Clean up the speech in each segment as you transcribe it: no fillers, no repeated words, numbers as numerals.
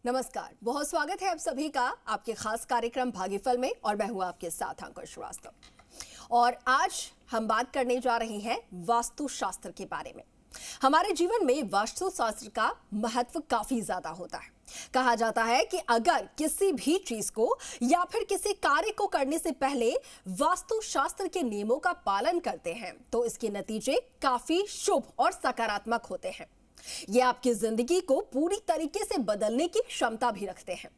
नमस्कार, बहुत स्वागत है आप सभी का आपके खास कार्यक्रम भाग्यफल में और मैं हूं आपके साथ अंकुर श्रीवास्तव। और आज हम बात करने जा रहे हैं वास्तुशास्त्र के बारे में। हमारे जीवन में वास्तुशास्त्र का महत्व काफी ज्यादा होता है। कहा जाता है कि अगर किसी भी चीज को या फिर किसी कार्य को करने से पहले वास्तुशास्त्र के नियमों का पालन करते हैं तो इसके नतीजे काफी शुभ और सकारात्मक होते हैं। ये आपकी जिंदगी को पूरी तरीके से बदलने की क्षमता भी रखते हैं।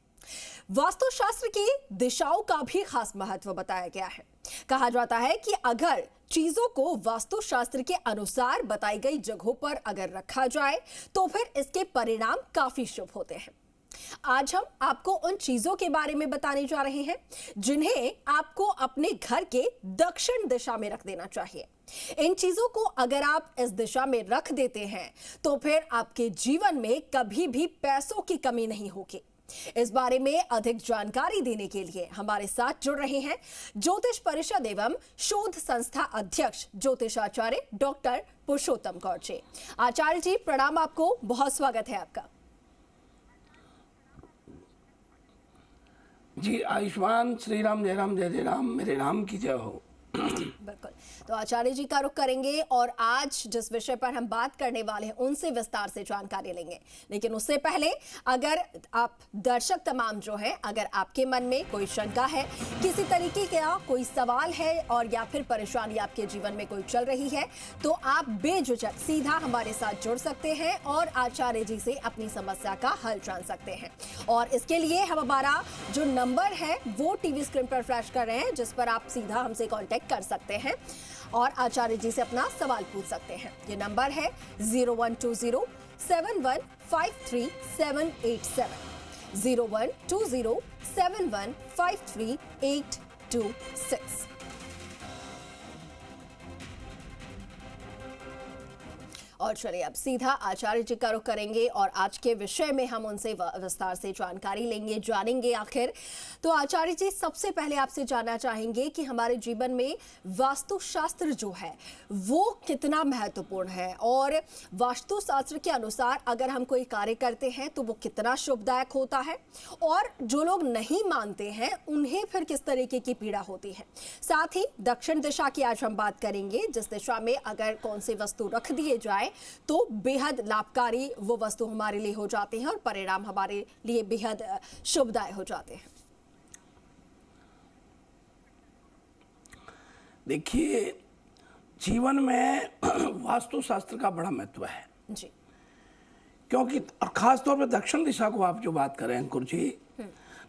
वास्तुशास्त्र की दिशाओं का भी खास महत्व बताया गया है। कहा जाता है कि अगर चीजों को वास्तुशास्त्र के अनुसार बताई गई जगहों पर अगर रखा जाए तो फिर इसके परिणाम काफी शुभ होते हैं। आज हम आपको उन चीजों के बारे में बताने जा रहे हैं जिन्हें आपको अपने घर के दक्षिण दिशा में रख देना चाहिए। इन चीजों को अगर आप इस दिशा में रख देते हैं तो फिर आपके जीवन में कभी भी पैसों की कमी नहीं होगी। इस बारे में अधिक जानकारी देने के लिए हमारे साथ जुड़ रहे हैं ज्योतिष परिषद एवं शोध संस्था अध्यक्ष ज्योतिषाचार्य डॉक्टर पुरुषोत्तम कौर जी। आचार्य जी प्रणाम, आपको बहुत स्वागत है आपका। जी आयुष्मान श्री राम जय राम जय जय राम, मेरे राम की जय हो। बिल्कुल, तो आचार्य जी का रुख करेंगे और आज जिस विषय पर हम बात करने वाले हैं उनसे विस्तार से जानकारी लेंगे। लेकिन उससे पहले अगर आप दर्शक तमाम जो हैं, अगर आपके मन में कोई शंका है, किसी तरीके का कोई सवाल है और या फिर परेशानी आपके जीवन में कोई चल रही है तो आप बेझिझक सीधा हमारे साथ जुड़ सकते हैं और आचार्य जी से अपनी समस्या का हल जान सकते हैं। और इसके लिए हम हमारा जो नंबर है वो टीवी स्क्रीन पर फ्लैश कर रहे हैं, जिस पर आप सीधा हमसे कॉन्टेक्ट कर सकते हैं और आचार्य जी से अपना सवाल पूछ सकते हैं। ये नंबर है 0120715378 012071532826। और चलिए अब सीधा आचार्य जी का रुख करेंगे और आज के विषय में हम उनसे विस्तार से जानकारी लेंगे, जानेंगे आखिर। तो आचार्य जी सबसे पहले आपसे जानना चाहेंगे कि हमारे जीवन में वास्तुशास्त्र जो है वो कितना महत्वपूर्ण है और वास्तुशास्त्र के अनुसार अगर हम कोई कार्य करते हैं तो वो कितना शुभदायक होता है और जो लोग नहीं मानते हैं उन्हें फिर किस तरीके की पीड़ा होती है। साथ ही दक्षिण दिशा की आज हम बात करेंगे, जिस दिशा में अगर कौन सी वस्तु रख दिए जाए तो बेहद लाभकारी वो वस्तु हमारे लिए हो जाते हैं और परिणाम हमारे लिए बेहद शुभदायक हो जाते हैं। देखिए, जीवन में वास्तुशास्त्र का बड़ा महत्व है जी, क्योंकि और खास तौर पे दक्षिण दिशा को आप जो बात करें अंकुर जी,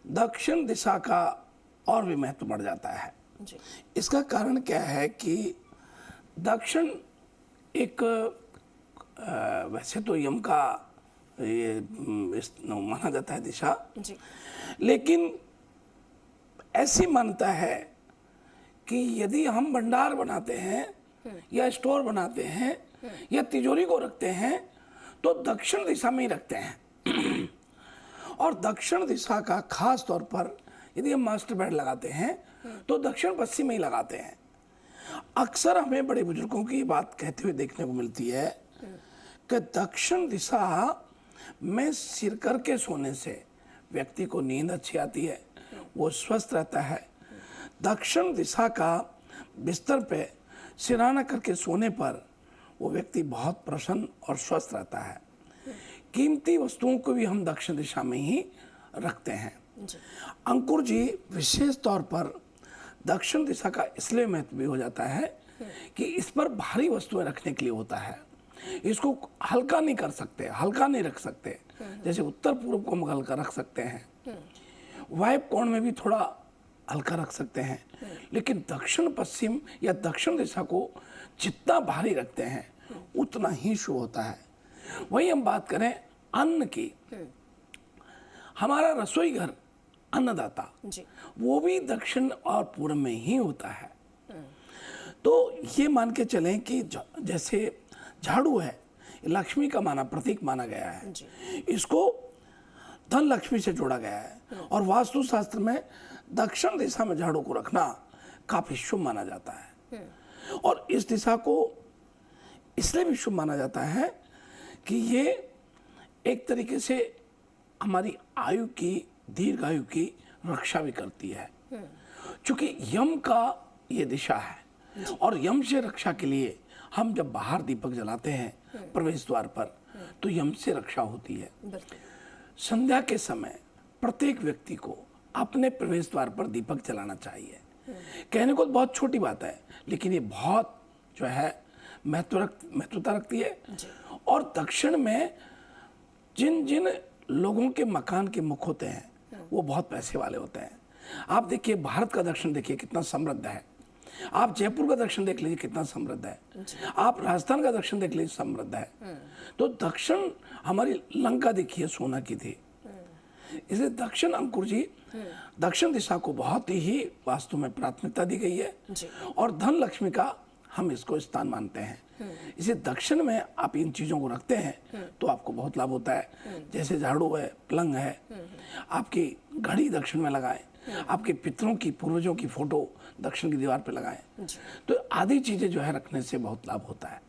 दक्षिण दिशा का और भी महत्व बढ़ जाता है जी। इसका कारण क्या है कि दक्षिण एक वैसे तो यम का ये माना जाता है दिशा जी, लेकिन ऐसी मान्यता है कि यदि हम भंडार बनाते हैं या स्टोर बनाते हैं या तिजोरी को रखते हैं तो दक्षिण दिशा में ही रखते हैं। और दक्षिण दिशा का खास तौर पर यदि हम मास्टर बेड लगाते हैं तो दक्षिण पश्चिम में ही लगाते हैं। अक्सर हमें बड़े बुजुर्गों की बात कहते हुए देखने को मिलती है कि दक्षिण दिशा में सिर करके सोने से व्यक्ति को नींद अच्छी आती है, वो स्वस्थ रहता है। दक्षिण दिशा का बिस्तर पे सिरहाना करके सोने पर वो व्यक्ति बहुत प्रसन्न और स्वस्थ रहता है। कीमती वस्तुओं को भी हम दक्षिण दिशा में ही रखते हैं। अंकुर जी, विशेष तौर पर दक्षिण दिशा का इसलिए महत्व भी हो जाता है कि इस पर भारी वस्तुएं रखने के लिए होता है। इसको हल्का नहीं कर सकते, हल्का नहीं रख सकते। जैसे उत्तर पूर्व को हम हल्का रख सकते हैं, वायव्य कोण में भी थोड़ा हल्का रख सकते हैं, लेकिन दक्षिण पश्चिम या दक्षिण दिशा को जितना भारी रखते हैं उतना ही शुभ होता है। वही हम बात करें अन्न की, हमारा रसोई घर अन्नदाता जी, वो भी दक्षिण और पूर्व में ही होता है। तो ये मान के चलें कि जैसे झाड़ू है, लक्ष्मी का प्रतीक माना गया है, इसको धन लक्ष्मी से जोड़ा गया है और वास्तुशास्त्र में दक्षिण दिशा में झाड़ू को रखना काफी शुभ माना जाता है। और इस दिशा को इसलिए भी शुभ माना जाता है कि ये एक तरीके से हमारी आयु की, दीर्घ आयु की रक्षा भी करती है। क्योंकि यम का ये दिशा है और यम से रक्षा के लिए हम जब बाहर दीपक जलाते हैं प्रवेश द्वार पर, तो यम से रक्षा होती है। संध्या के समय प्रत्येक व्यक्ति को अपने प्रवेश द्वार पर दीपक जलाना चाहिए। कहने को बहुत छोटी बात है, लेकिन ये बहुत जो है महत्वता रखती है। और दक्षिण में जिन जिन लोगों के मकान के मुख होते हैं वो बहुत पैसे वाले होते हैं। आप देखिए भारत का दक्षिण देखिए कितना समृद्ध है, आप जयपुर का दक्षिण देख लीजिए कितना समृद्ध है, आप राजस्थान का दक्षिण देख लीजिए समृद्ध है। तो दक्षिण, हमारी लंका देखिए सोना की थी। इसलिए दक्षिण, अंकुर जी, दक्षिण दिशा को बहुत ही वास्तु में प्राथमिकता दी गई है और धन लक्ष्मी का हम इसको स्थान मानते हैं। इसे दक्षिण में आप इन चीजों को रखते हैं तो आपको बहुत लाभ होता है। जैसे झाड़ू है, पलंग है, आपकी घड़ी दक्षिण में लगाएं, आपके पितरों की, पूर्वजों की फोटो दक्षिण की दीवार पे लगाएं, तो आदि चीजें जो है रखने से बहुत लाभ होता है।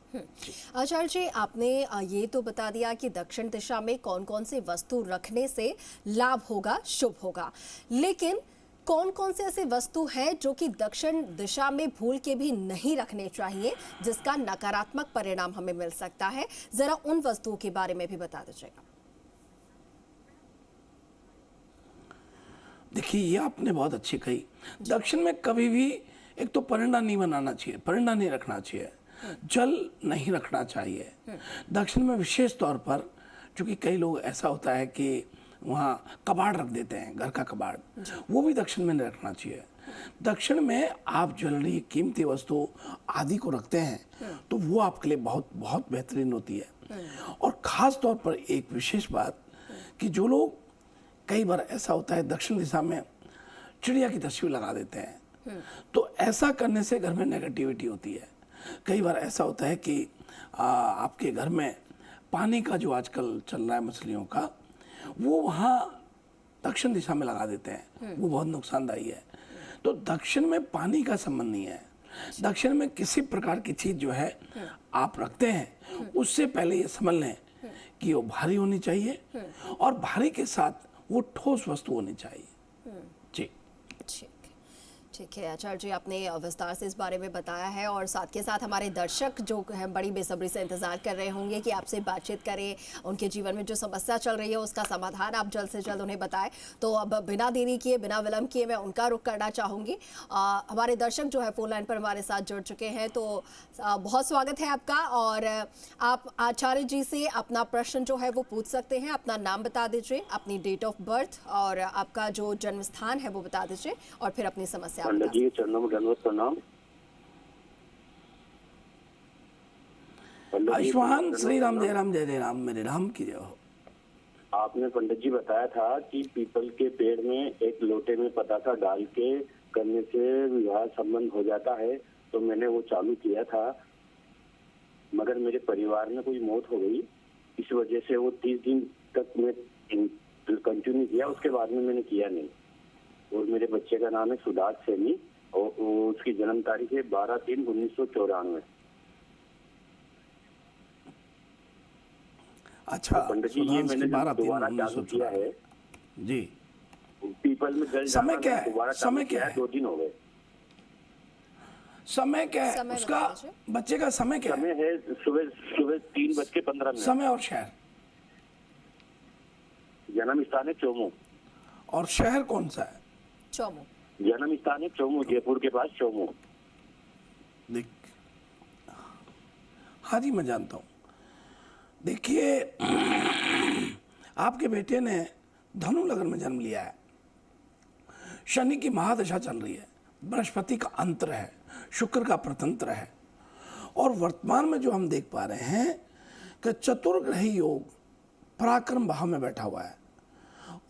आचार्य जी, आपने ये तो बता दिया कि दक्षिण दिशा में कौन कौन सी वस्तु रखने से लाभ होगा, शुभ होगा, लेकिन कौन कौन से ऐसे वस्तु हैं जो कि दक्षिण दिशा में भूल के भी नहीं रखने चाहिए, जिसका नकारात्मक परिणाम हमें मिल सकता है? जरा उन वस्तुओं के बारे में भी बता दीजिएगा। देखिए, ये आपने बहुत अच्छी कही। दक्षिण में कभी भी एक तो परिंदा नहीं बनाना चाहिए, परिंदा नहीं रखना चाहिए, जल नहीं रखना चाहिए। दक्षिण में विशेष तौर पर, क्योंकि कई लोग ऐसा होता है कि वहाँ कबाड़ रख देते हैं, घर का कबाड़, वो भी दक्षिण में नहीं रखना चाहिए। दक्षिण में आप ज्वेलरी, कीमती वस्तु आदि को रखते हैं तो वो आपके लिए बहुत बहुत बेहतरीन होती है। और ख़ास तौर पर एक विशेष बात कि जो लोग, कई बार ऐसा होता है दक्षिण दिशा में चिड़िया की तस्वीर लगा देते हैं, तो ऐसा करने से घर में नेगेटिविटी होती है। कई बार ऐसा होता है कि आपके घर में पानी का जो आजकल चल रहा है मछलियों का, वो वहाँ दक्षिण दिशा में लगा देते हैं, वो बहुत नुकसानदायी है। तो दक्षिण में पानी का संबंध नहीं है। दक्षिण में किसी प्रकार की चीज जो है आप रखते हैं, उससे पहले ये समझ लें कि वो भारी होनी चाहिए और भारी के साथ वो ठोस वस्तु होनी चाहिए। जी ठीक है आचार्य जी, आपने विस्तार से इस बारे में बताया है और साथ के साथ हमारे दर्शक जो हैं बड़ी बेसब्री से इंतजार कर रहे होंगे कि आपसे बातचीत करें, उनके जीवन में जो समस्या चल रही है उसका समाधान आप जल्द से जल्द उन्हें बताएं। तो अब बिना देरी किए, बिना विलंब किए मैं उनका रुख करना चाहूँगी। हमारे दर्शक जो है फोन लाइन पर हमारे साथ जुड़ चुके हैं, तो बहुत स्वागत है आपका। और आप आचार्य जी से अपना प्रश्न जो है वो पूछ सकते हैं। अपना नाम बता दीजिए, अपनी डेट ऑफ बर्थ और आपका जो जन्म स्थान है वो बता दीजिए और फिर अपनी समस्या। पंडित जी, चरणों दंडवत प्रणाम। आयुष्मान श्री राम, जय राम जय जय राम, मेरे राम की जय हो। आपने पंडित जी बताया था कि पीपल के पेड़ में एक लोटे में पतासा डाल के करने से विवाह संबंध हो जाता है, तो मैंने वो चालू किया था, मगर मेरे परिवार में कोई मौत हो गई, इस वजह से वो 30 दिन तक मैं कंटिन्यू किया, उसके बाद में मैंने किया नहीं। और मेरे बच्चे का नाम है सुदास सैनी और उसकी जन्म तारीख है 12/3/1994। अच्छा, तो पंडित जी, ये मैंने दोबारा चालू किया है जी। पीपल में जल समय क्या है? समय क्या है? 2 दिन हो गए। समय क्या है उसका? बच्चे का समय क्या है? समय है सुबह 3:15। समय और शहर? जन्म स्थान है चोमू। और शहर कौन सा है? चोमू। जन्म स्थान है चोमू, जयपुर के पास चोमू। देख, हाँ जी, मैं जानता हूँ। देखिए, आपके बेटे ने धनु लग्न में जन्म लिया है, शनि की महादशा चल रही है, बृहस्पति का अंतर है, शुक्र का प्रतंत्र है, और वर्तमान में जो हम देख पा रहे हैं कि चतुर्ग्रही योग पराक्रम भाव में बैठा हुआ है।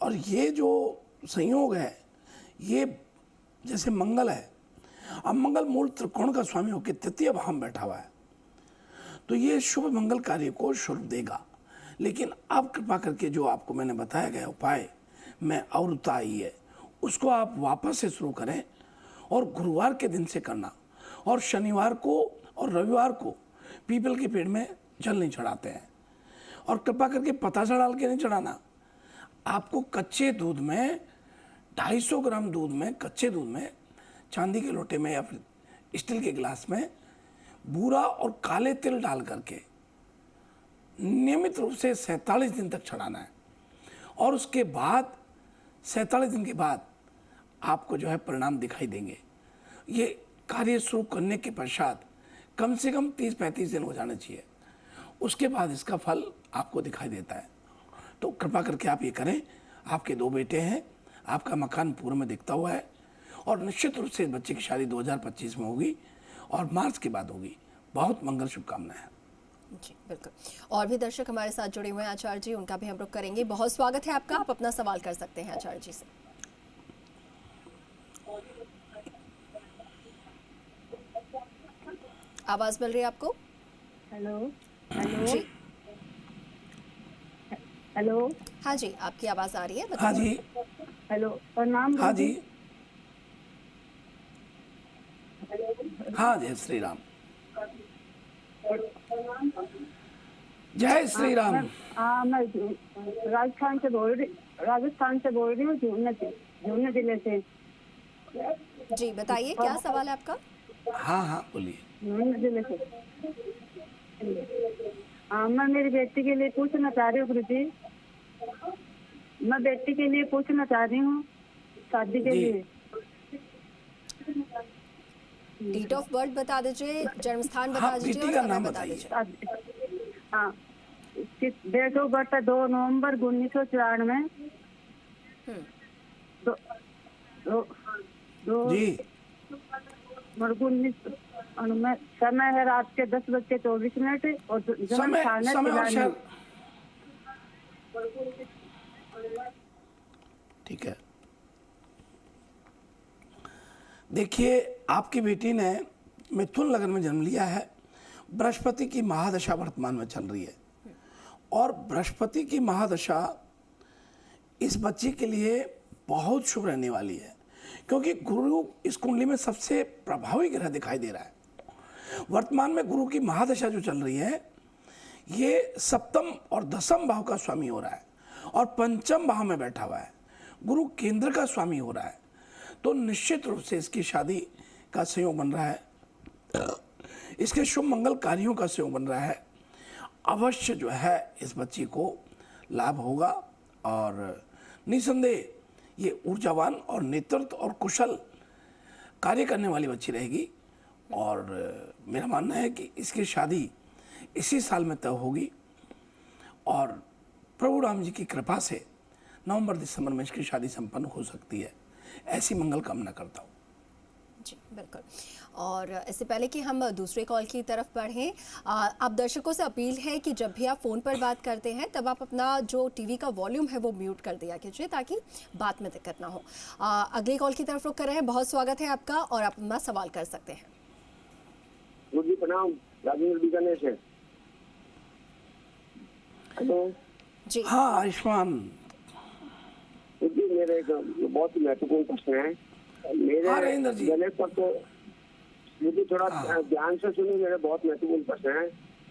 और ये जो संयोग है, ये जैसे मंगल है, अब मंगल मूल त्रिकोण का स्वामी होकर तृतीय भाव में बैठा हुआ है, तो ये शुभ मंगल कार्य को शुरू देगा। लेकिन अब कृपा करके जो आपको मैंने बताया गया उपाय में आवृत्ता आई है, उसको आप वापस से शुरू करें और गुरुवार के दिन से करना। और शनिवार को और रविवार को पीपल के पेड़ में जल नहीं चढ़ाते हैं, और कृपा करके पतासा डाल के नहीं चढ़ाना, आपको कच्चे दूध में 250 ग्राम दूध में, कच्चे दूध में, चांदी के लोटे में या फिर स्टील के गिलास में बूरा और काले तिल डाल करके नियमित रूप से 47 दिन तक चढ़ाना है। और उसके बाद 47 दिन के बाद आपको जो है परिणाम दिखाई देंगे। ये कार्य शुरू करने के पश्चात कम से कम 30-35 दिन हो जाना चाहिए, उसके बाद इसका फल आपको दिखाई देता है। तो कृपा करके आप ये करें। आपके 2 बेटे हैं, आपका मकान पूर्व में दिखता हुआ है और निश्चित रूप से इस बच्चे की शादी 2025 में होगी और मार्च के बाद होगी। बहुत मंगल शुभकामनाएं हैं। जी बिल्कुल। और भी दर्शक हमारे साथ जुड़े हुए हैं आचार्य जी, उनका भी हम रुख करेंगे। बहुत स्वागत है आपका, आप अपना सवाल कर सकते हैं आचार्य जी से। आवाज मिल रही है आपको? हेलो हेलो जी हेलो। हाँ जी, आपकी आवाज आ रही है, हाँ बताइए। जी, हेलो प्रणाम। हाँ जी, हाँ, जय श्री राम, जय श्री राम। हाँ, मैं राजस्थान से बोल रही हूँ, झुंझुनू जिले से। जी बताइए, क्या सवाल है आपका? हाँ हाँ, बोलिए। झुंझुनू जिले से। हाँ, मैं मेरी बेटी के लिए पूछना चाह रही हूँ गुरु जी। मैं बेटी के लिए पूछना चाह रही हूँ शादी के जी। लिए। डेट ऑफ बर्थ बता दीजिए, जन्म स्थान बता हाँ, दीजिए बेटी और का समय नाम बता बताइए। दीजिए। हाँ, डेट ऑफ बर्थ 2 नवंबर 1994। जी, समय है रात के 10:24 और जन्म समय स्थान है समय और शिलानी। शहर। ठीक है, देखिए आपकी बेटी ने मिथुन लग्न में जन्म लिया है। बृहस्पति की महादशा वर्तमान में चल रही है और बृहस्पति की महादशा इस बच्चे के लिए बहुत शुभ रहने वाली है, क्योंकि गुरु इस कुंडली में सबसे प्रभावी ग्रह दिखाई दे रहा है। वर्तमान में गुरु की महादशा जो चल रही है, ये सप्तम और दसम भाव का स्वामी हो रहा है और पंचम भाव में बैठा हुआ है। गुरु केंद्र का स्वामी हो रहा है, तो निश्चित रूप से इसकी शादी का संयोग बन रहा है, इसके शुभ मंगल कार्यों का संयोग बन रहा है। अवश्य जो है इस बच्ची को लाभ होगा और निसंदेह ये ऊर्जावान और नेतृत्व और कुशल कार्य करने वाली बच्ची रहेगी। और मेरा मानना है कि इसकी शादी इसी साल में तय होगी और प्रभु राम जी की कृपा से नवंबर-दिसंबर में इसकी शादी संपन्न हो सकती है, ऐसी मंगल कामना करता हूँ। जी बिल्कुल। और इससे पहले कि हम दूसरे कॉल की तरफ बढ़ें, आप दर्शकों से अपील है कि जब भी आप फ़ोन पर बात करते हैं तब आप अपना जो टीवी का वॉल्यूम है वो म्यूट कर दिया कीजिए, ताकि बात में दिक्कत ना हो। अगली कॉल की तरफ रुख कर रहे हैं। बहुत स्वागत है आपका और आप अपना सवाल कर सकते हैं। जी प्रणाम, राजेंद्र बीकानेर से। हेलो जी हाँ आयुष्मान, जी, मेरे एक बहुत ही महत्वपूर्ण प्रश्न है। हाँ, मेरे राजेंद्र जी। गले पर तो मुझे थोड़ा ध्यान से सुनिए, मेरे बहुत महत्वपूर्ण प्रश्न है।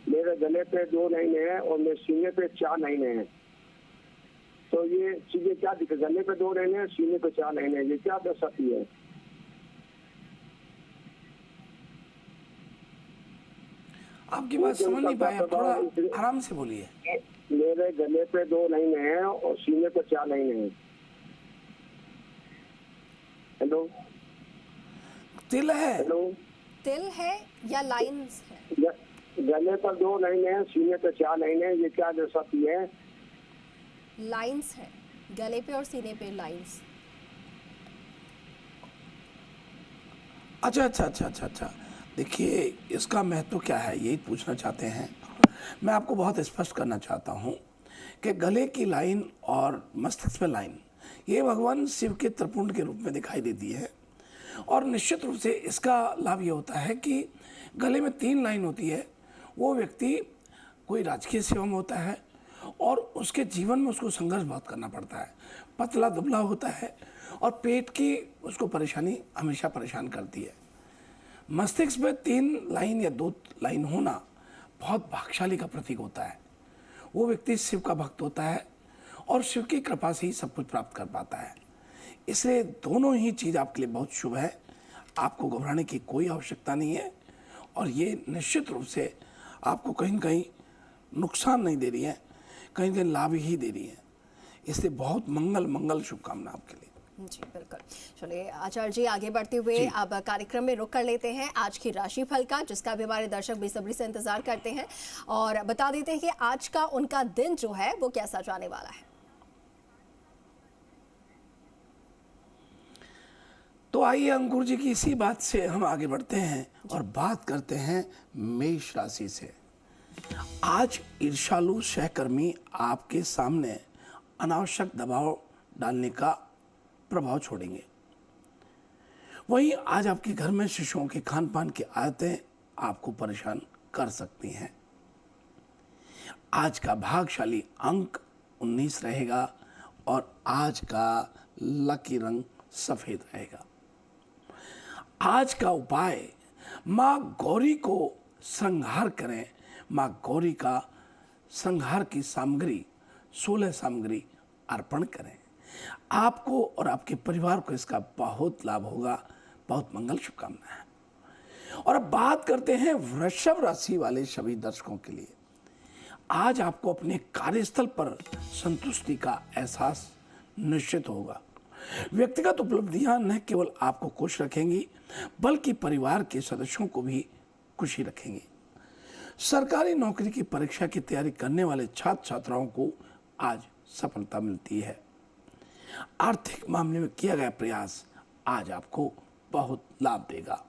मेरे गले पे 2 लाइन है और मेरे सीने पे 4 लाइनें हैं। तो ये चीजें क्या दिक्कत? गले पे 2 लाइनें हैं, सीने पे 4 लाइनें हैं, ये क्या दर्शाती है? आपकी बात समझ नहीं पाया, थोड़ा आराम से बोलिए। मेरे गले पे 2 लाइनें हैं और सीने पे 4 लाइनें हैं। हेलो तिल है? हेलो, तिल है या लाइंस है? गले पर 2 लाइनें हैं, सीने पे 4 लाइनें हैं, ये क्या दर्शाती है? लाइंस है, गले पे और सीने पे लाइंस। अच्छा अच्छा अच्छा अच्छा अच्छा, देखिए इसका महत्व क्या है, यही पूछना चाहते हैं। मैं आपको बहुत स्पष्ट करना चाहता हूँ कि गले की लाइन और मस्तिष्क पे लाइन, ये भगवान शिव के त्रिपुंड के रूप में दिखाई देती है। और निश्चित रूप से इसका लाभ ये होता है कि गले में 3 लाइन होती है, वो व्यक्ति कोई राजकीय सेवा में होता है और उसके जीवन में उसको संघर्ष बहुत करना पड़ता है, पतला दुबला होता है और पेट की उसको परेशानी हमेशा परेशान करती है। मस्तिष्क में 3 लाइन या 2 लाइन होना बहुत भाग्यशाली का प्रतीक होता है। वो व्यक्ति शिव का भक्त होता है और शिव की कृपा से ही सब कुछ प्राप्त कर पाता है। इसलिए दोनों ही चीज़ आपके लिए बहुत शुभ है। आपको घबराने की कोई आवश्यकता नहीं है और ये निश्चित रूप से आपको कहीं न कहीं नुकसान नहीं दे रही है, कहीं न कहीं लाभ ही दे रही है। इसलिए बहुत मंगल शुभकामना आपके लिए। जी बिल्कुल। चलिए आचार्य जी, आगे बढ़ते हुए अब कार्यक्रम में रुक कर लेते हैं आज की राशिफल का, जिसका भी हमारे दर्शक बेसब्री से इंतजार करते हैं, और बता देते हैं कि आज का उनका दिन जो है वो कैसा जाने वाला है। तो आइए अंकुर जी की इसी बात से हम आगे बढ़ते हैं और बात करते हैं मेष राशि से। आज ईर्ष्यालु सहकर्मी आपके सामने अनावश्यक दबाव डालने का प्रभाव छोड़ेंगे। वहीं आज आपके घर में शिशुओं के खान पान की आदतें आपको परेशान कर सकती हैं। आज का भाग्यशाली अंक 19 रहेगा और आज का लकी रंग सफेद रहेगा। आज का उपाय, मां गौरी को श्रृंगार करें। मां गौरी का श्रृंगार की सामग्री 16 सामग्री अर्पण करें। आपको और आपके परिवार को इसका बहुत लाभ होगा। बहुत मंगल शुभकामनाएं हैं। और अब बात करते हैं वृषभ राशि वाले सभी दर्शकों के लिए। आज आपको अपने कार्यस्थल पर संतुष्टि का एहसास निश्चित होगा। व्यक्तिगत उपलब्धियां न केवल आपको खुश रखेंगी बल्कि परिवार के सदस्यों को भी खुशी रखेंगी। सरकारी नौकरी की परीक्षा की तैयारी करने वाले छात्र छात्राओं को आज सफलता मिलती है। आर्थिक मामले में किया गया प्रयास आज आपको बहुत लाभ देगा।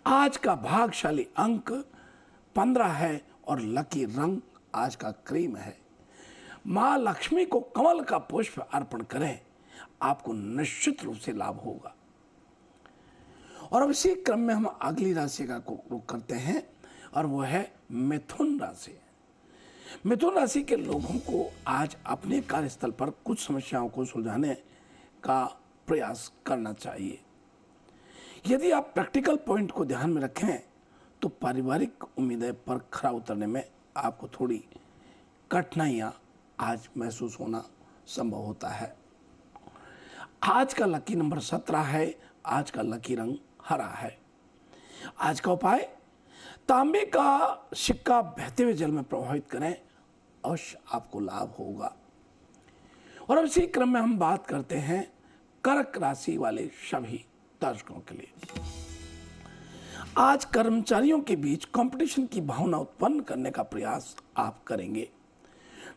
आज का भाग्यशाली अंक 15 है और लकी रंग आज का क्रीम है। मां लक्ष्मी को कमल का पुष्प अर्पण करें, आपको निश्चित रूप से लाभ होगा। और अब इसी क्रम में हम अगली राशि का रुख करते हैं और वो है मिथुन राशि। मिथुन राशि के लोगों को आज अपने कार्यस्थल पर कुछ समस्याओं को सुलझाने का प्रयास करना चाहिए। यदि आप प्रैक्टिकल पॉइंट को ध्यान में रखें तो पारिवारिक उम्मीदें पर खरा उतरने में आपको थोड़ी कठिनाइयां आज महसूस होना संभव होता है। आज का लकी नंबर 17 है। आज का लकी रंग हरा है। आज का उपाय, तांबे का सिक्का बहते हुए जल में प्रवाहित करें, अवश्य आपको लाभ होगा। और अब इसी क्रम में हम बात करते हैं कर्क राशि वाले सभी दर्शकों के लिए। आज कर्मचारियों के बीच कंपटीशन की भावना उत्पन्न करने का प्रयास आप करेंगे।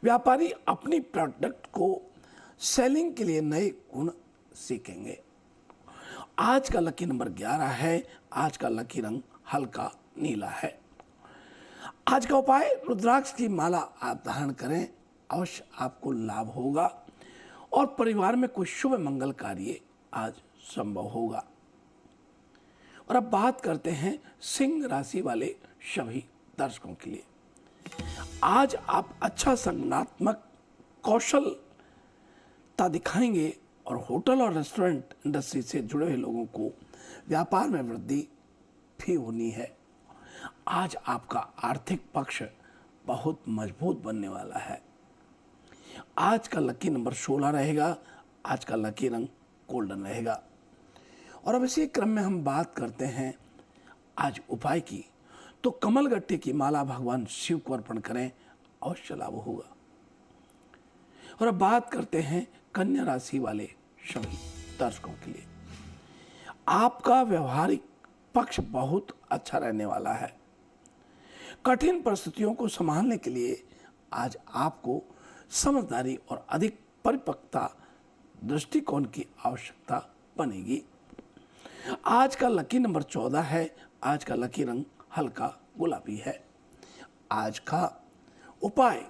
व्यापारी अपनी प्रोडक्ट को सेलिंग के लिए नए गुण सीखेंगे। आज का लकी नंबर 11 है। आज का लकी रंग हल्का नीला है। आज का उपाय, रुद्राक्ष की माला आप धारण करें, अवश्य आपको लाभ होगा और परिवार में कोई शुभ मंगल कार्य आज संभव होगा। और अब बात करते हैं सिंह राशि वाले सभी दर्शकों के लिए। आज आप अच्छा संज्ञानात्मक कौशलता दिखाएंगे और होटल और रेस्टोरेंट इंडस्ट्री से जुड़े हुए लोगों को व्यापार में वृद्धि भी होनी है। आज आपका आर्थिक पक्ष बहुत मजबूत बनने वाला है। आज का लकी नंबर 16 रहेगा। आज का लकी रंग गोल्डन रहेगा। और अब इसी क्रम में हम बात करते हैं आज उपाय की, तो कमल गट्टे की माला भगवान शिव को अर्पण करें, अवश्य लाभ होगा। और अब बात करते हैं कन्या राशि वाले सभी दर्शकों के लिए। आपका व्यवहारिक पक्ष बहुत अच्छा रहने वाला है। कठिन परिस्थितियों को संभालने के लिए आज आपको समझदारी और अधिक परिपक्वता दृष्टिकोण की आवश्यकता बनेगी। आज का लकी नंबर 14 है। आज का लकी रंग हल्का गुलाबी है। आज का उपाय,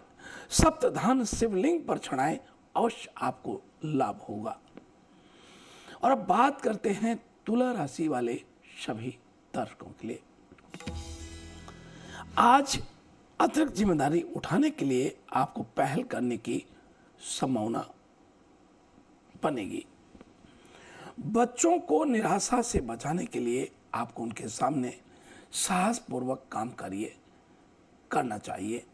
सप्तधान शिवलिंग पर चढ़ाएं, अवश्य आपको लाभ होगा। और अब बात करते हैं तुला राशि वाले सभी दर्शकों के लिए। आज अतिरिक्त जिम्मेदारी उठाने के लिए आपको पहल करने की संभावना बनेगी। बच्चों को निराशा से बचाने के लिए आपको उनके सामने साहसपूर्वक काम कार्य करना चाहिए।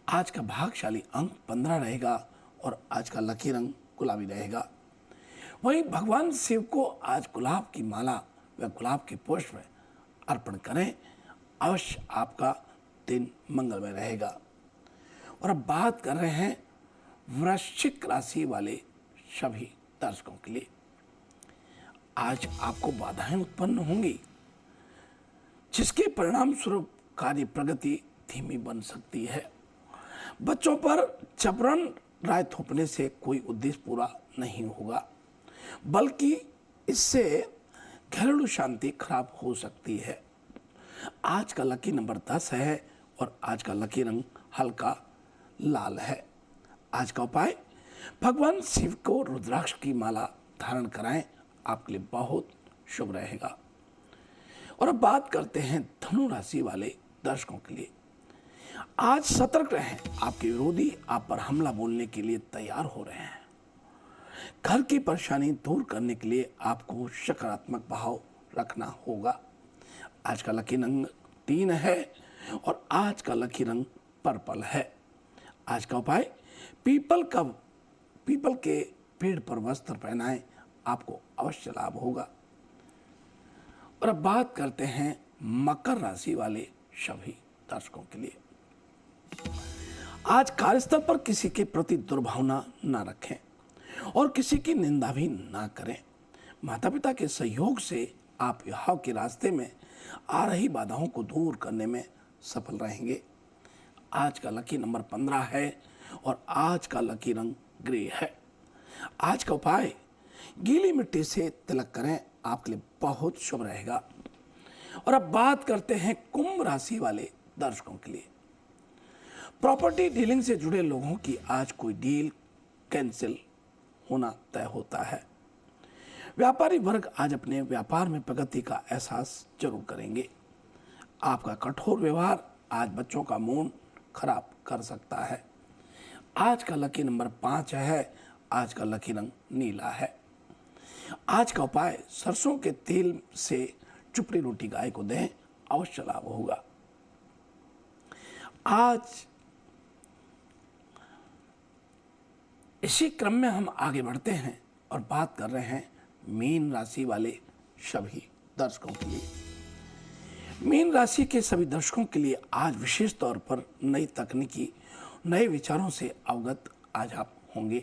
आज का भाग्यशाली अंक 15 रहेगा और आज का लकी रंग गुलाबी रहेगा। वहीं भगवान शिव को आज गुलाब की माला व गुलाब के पुष्प अर्पण करें, अवश्य आपका दिन मंगलमय रहेगा। और अब बात कर रहे हैं वृश्चिक राशि वाले सभी दर्शकों के लिए। आज आपको बाधाएं उत्पन्न होंगी, जिसके परिणाम स्वरूप कार्य प्रगति धीमी बन सकती है। बच्चों पर जबरन राय थोपने से कोई उद्देश्य पूरा नहीं होगा, बल्कि इससे घरेलू शांति खराब हो सकती है। आज का लकी नंबर 10 है और आज का लकी रंग हल्का लाल है। आज का उपाय, भगवान शिव को रुद्राक्ष की माला धारण कराएं, आपके लिए बहुत शुभ रहेगा। और अब बात करते हैं धनु राशि वाले दर्शकों के लिए। आज सतर्क रहें, आपके विरोधी आप पर हमला बोलने के लिए तैयार हो रहे हैं। घर की परेशानी दूर करने के लिए आपको सकारात्मक भाव रखना होगा। आज का लकी रंग 3 है और आज का लकी रंग पर्पल है। आज का उपाय, पीपल के पेड़ पर वस्त्र पहनाएं, आपको अवश्य लाभ होगा। और अब बात करते हैं मकर राशि वाले सभी दर्शकों के लिए। आज कार्यस्थल पर किसी के प्रति दुर्भावना ना रखें और किसी की निंदा भी ना करें। माता पिता के सहयोग से आप विवाह के रास्ते में आ रही बाधाओं को दूर करने में सफल रहेंगे। आज का लकी नंबर 15 है और आज का लकी रंग ग्रे है। आज का उपाय, गीली मिट्टी से तिलक करें, आपके लिए बहुत शुभ रहेगा। और अब बात करते हैं कुंभ राशि वाले दर्शकों के लिए। प्रॉपर्टी डीलिंग से जुड़े लोगों की आज कोई डील कैंसिल होना तय होता है। व्यापारी वर्ग आज अपने व्यापार में प्रगति का एहसास जरूर करेंगे। आपका कठोर व्यवहार आज बच्चों का मूड खराब कर सकता है। आज का लकी नंबर 5 है। आज का लकी रंग नीला है। आज का उपाय, सरसों के तेल से चुपड़ी रोटी गाय को दें, अवश्य लाभ होगा। आज इसी क्रम में हम आगे बढ़ते हैं और बात कर रहे हैं मीन राशि वाले सभी दर्शकों के लिए। मीन राशि के सभी दर्शकों के लिए आज विशेष तौर पर नई तकनीकी, नए विचारों से अवगत आज आप होंगे।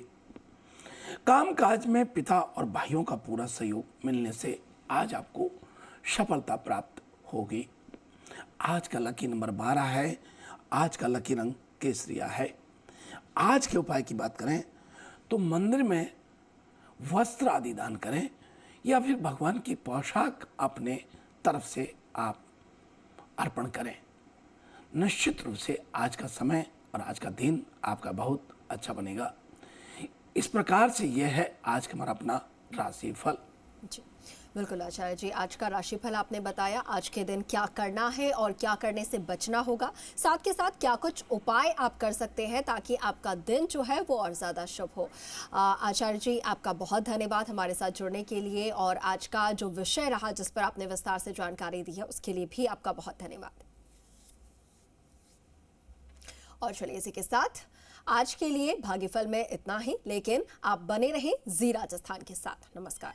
कामकाज में पिता और भाइयों का पूरा सहयोग मिलने से आज आपको सफलता प्राप्त होगी। आज का लकी नंबर 12 है। आज का लकी रंग केसरिया है। आज के उपाय की बात करें तो मंदिर में वस्त्र आदि दान करें या फिर भगवान की पोशाक अपने तरफ से आप अर्पण करें। निश्चित रूप से आज का समय और आज का दिन आपका बहुत अच्छा बनेगा। इस प्रकार से यह है आज का हमारा अपना राशिफल। जी बिल्कुल आचार्य जी, आज का राशिफल आपने बताया, आज के दिन क्या करना है और क्या करने से बचना होगा, साथ के साथ क्या कुछ उपाय आप कर सकते हैं ताकि आपका दिन जो है वो और ज़्यादा शुभ हो। आचार्य जी, आपका बहुत धन्यवाद हमारे साथ जुड़ने के लिए और आज का जो विषय रहा जिस पर आपने विस्तार से जानकारी दी है उसके लिए भी आपका बहुत धन्यवाद। और चलिए इसी के साथ आज के लिए भाग्यफल में इतना ही, लेकिन आप बने रहें जी राजस्थान के साथ। नमस्कार।